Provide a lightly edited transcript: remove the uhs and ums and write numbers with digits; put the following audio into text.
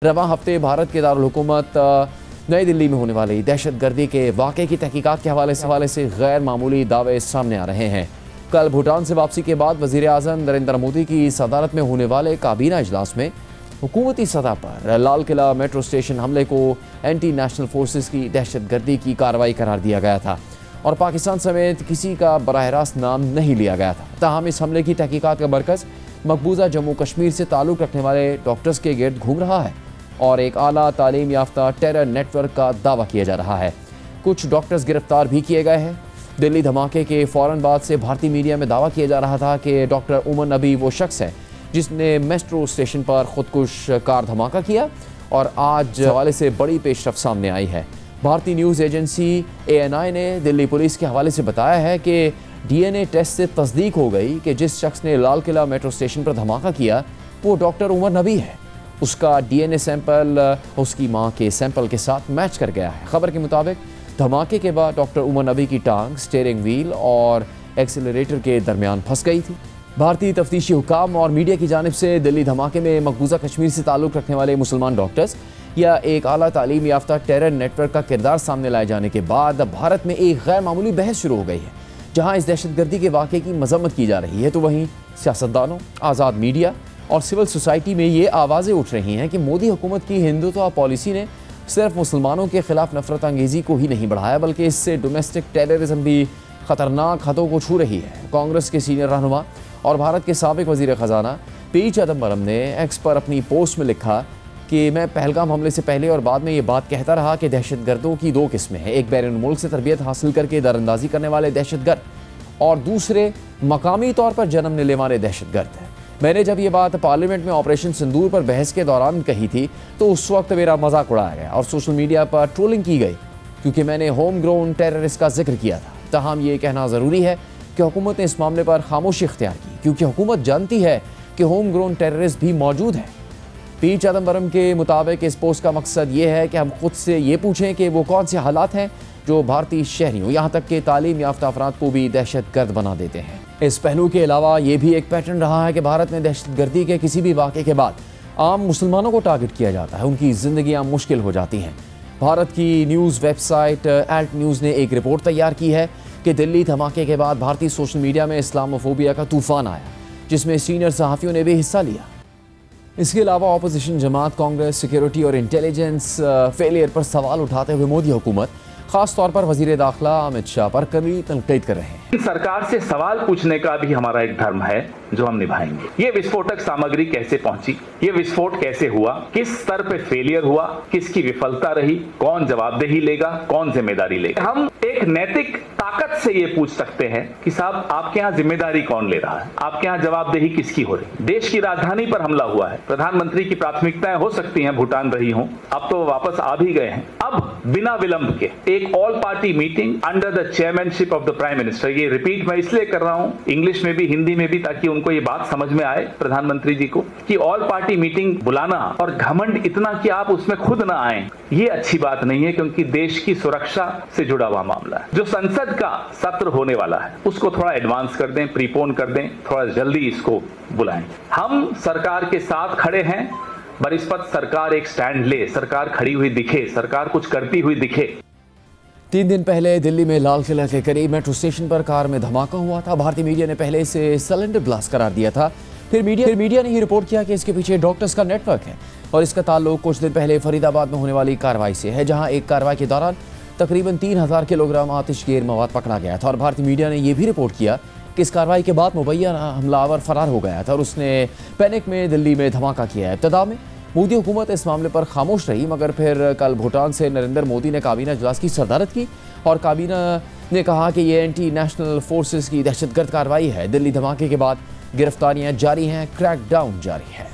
रवां हफ्ते भारत के दारुल हुकूमत नई दिल्ली में होने वाली दहशतगर्दी के वाक़े की तहकीकात के हवाले से गैर मामूली दावे सामने आ रहे हैं। कल भूटान से वापसी के बाद वज़ीर आज़म नरेंद्र मोदी की सदारत में होने वाले काबीना इजलास में हुकूमती सतह पर लाल किला मेट्रो स्टेशन हमले को एंटी नेशनल फोर्सेस की दहशतगर्दी की कार्रवाई करार दिया गया था और पाकिस्तान समेत किसी का बराह रास्त नाम नहीं लिया गया था। ताहम इस हमले की तहकीकात का मरकज़ मकबूजा जम्मू कश्मीर से ताल्लुक़ रखने वाले डॉक्टर्स के गिर्द घूम रहा है और एक आला तालीम याफ्ता टेरर नेटवर्क का दावा किया जा रहा है। कुछ डॉक्टर्स गिरफ्तार भी किए गए हैं। दिल्ली धमाके के फ़ौरन बाद से भारतीय मीडिया में दावा किया जा रहा था कि डॉक्टर उमर नबी वो शख्स है जिसने मेट्रो स्टेशन पर खुदकुश कार धमाका किया और आज हवाले से बड़ी पेशरफ सामने आई है। भारतीय न्यूज़ एजेंसी ANI ने दिल्ली पुलिस के हवाले से बताया है कि DNA टेस्ट से तस्दीक हो गई कि जिस शख्स ने लाल किला मेट्रो स्टेशन पर धमाका किया वो डॉक्टर उमर नबी है। उसका DNA सैंपल उसकी मां के सैंपल के साथ मैच कर गया है। खबर के मुताबिक धमाके के बाद डॉक्टर उमर नबी की टांग स्टीयरिंग व्हील और एक्सीलरेटर के दरमियान फंस गई थी। भारतीय तफ्तीशी हुकाम और मीडिया की जानिब से दिल्ली धमाके में मकबूजा कश्मीर से ताल्लुक़ रखने वाले मुसलमान डॉक्टर्स या एक आला तालीम याफ्ता टेरर नेटवर्क का किरदार सामने लाए जाने के बाद भारत में एक गैर मामूली बहस शुरू हो गई है। जहाँ इस दहशतगर्दी के वाक़े की मजम्मत की जा रही है तो वहीं सियासतदानों, आज़ाद मीडिया और सिविल सोसाइटी में ये आवाज़ें उठ रही हैं कि मोदी हुकूमत की हिंदुत्व पॉलिसी ने सिर्फ मुसलमानों के खिलाफ नफरत अंगेज़ी को ही नहीं बढ़ाया बल्कि इससे डोमेस्टिक टेररिज्म भी ख़तरनाक हदों को छू रही है। कांग्रेस के सीनियर रहनुमा और भारत के साबिक वज़ीर ख़जाना P चिदंबरम ने एक्स पर अपनी पोस्ट में लिखा कि मैं पहलगाम हमले से पहले और बाद में ये बात कहता रहा कि दहशतगर्दों की दो किस्में हैं, एक बैरून मुल्क से तरबियत हासिल करके दरअंदाजी करने वाले दहशतगर्द और दूसरे मकामी तौर पर जन्म लेने वाले दहशतगर्द हैं। मैंने जब ये बात पार्लियामेंट में ऑपरेशन सिंदूर पर बहस के दौरान कही थी तो उस वक्त मेरा मजाक उड़ाया गया और सोशल मीडिया पर ट्रोलिंग की गई क्योंकि मैंने होम ग्रोन टेररिस्ट का जिक्र किया था। ताहम ये कहना ज़रूरी है कि हुकूमत ने इस मामले पर खामोशी इख्तियार की क्योंकि हुकूमत जानती है कि होम ग्रोन टेररिस्ट भी मौजूद है। P चिदंबरम के मुताबिक इस पोस्ट का मकसद ये है कि हम खुद से ये पूछें कि वो कौन से हालात हैं जो भारतीय शहरियों यहाँ तक के तालीम याफ्ता अफराद को भी दहशतगर्द बना देते हैं। इस पहलू के अलावा ये भी एक पैटर्न रहा है कि भारत में दहशतगर्दी के किसी भी वाक़े के बाद आम मुसलमानों को टारगेट किया जाता है, उनकी ज़िंदगियाँ मुश्किल हो जाती हैं। भारत की न्यूज़ वेबसाइट एल्ट न्यूज़ ने एक रिपोर्ट तैयार की है कि दिल्ली धमाके के बाद भारतीय सोशल मीडिया में इस्लामोफोबिया का तूफ़ान आया जिसमें सीनियर सहाफ़ियों ने भी हिस्सा लिया। इसके अलावा अपोजिशन जमात कांग्रेस सिक्योरिटी और इंटेलिजेंस फेलियर पर सवाल उठाते हुए मोदी हुकूमत खास तौर पर वजीर दाखिला अमित शाह पर कड़ी तनकीद कर रहे हैं। सरकार से सवाल पूछने का भी हमारा एक धर्म है जो हम निभाएंगे। ये विस्फोटक सामग्री कैसे पहुंची, ये विस्फोट कैसे हुआ, किस स्तर पे फेलियर हुआ, किसकी विफलता रही, कौन जवाबदेही लेगा, कौन जिम्मेदारी लेगा। हम एक नैतिक ताकत से ये पूछ सकते हैं कि साहब आपके यहाँ जिम्मेदारी कौन ले रहा है, आपके यहाँ जवाबदेही किसकी हो रही। देश की राजधानी पर हमला हुआ है, प्रधानमंत्री की प्राथमिकताएं हो सकती हैं भूटान रही हों, अब तो वापस आ भी गए हैं। अब बिना विलंब के एक all party meeting under the chairmanship of the prime minister, ये रिपीट मैं इसलिए कर रहा हूं इंग्लिश में भी हिंदी में भी ताकि उनको ये बात समझ में आए प्रधानमंत्री जी को कि ऑल पार्टी मीटिंग बुलाना और घमंड इतना कि आप उसमें खुद ना आए, ये अच्छी बात नहीं है क्योंकि देश की सुरक्षा से जुड़ा हुआ मामला है। जो संसद का सत्र होने वाला है उसको थोड़ा एडवांस कर दें, प्रीपोन कर दें, थोड़ा जल्दी इसको बुलाएं। हम सरकार के साथ खड़े हैं, बनिस्बत सरकार एक स्टैंड ले, सरकार खड़ी हुई दिखे, सरकार कुछ करती हुई दिखे। 3 दिन पहले दिल्ली में लाल किला के करीब मेट्रो स्टेशन पर कार में धमाका हुआ था। भारतीय मीडिया ने पहले इसे सिलेंडर ब्लास्ट करार दिया था। फिर मीडिया ने ही रिपोर्ट किया कि इसके पीछे डॉक्टर्स का नेटवर्क है और इसका ताल्लुक कुछ दिन पहले फरीदाबाद में होने वाली कार्रवाई से है जहां एक कार्रवाई के दौरान तकरीबन 3000 किलोग्राम आतिशगेर मवाद पकड़ा गया था और भारतीय मीडिया ने यह भी रिपोर्ट किया कि इस कार्रवाई के बाद मुबैना हमलावर फरार हो गया था और उसने पैनिक में दिल्ली में धमाका किया है। इब्तिदा में मोदी हुकूमत इस मामले पर खामोश रही मगर फिर कल भूटान से नरेंद्र मोदी ने काबीना इजलास की सदारत की और काबीना ने कहा कि ये एंटी नेशनल फोर्सेस की दहशतगर्द कार्रवाई है। दिल्ली धमाके के बाद गिरफ्तारियां जारी हैं, क्रैकडाउन जारी है।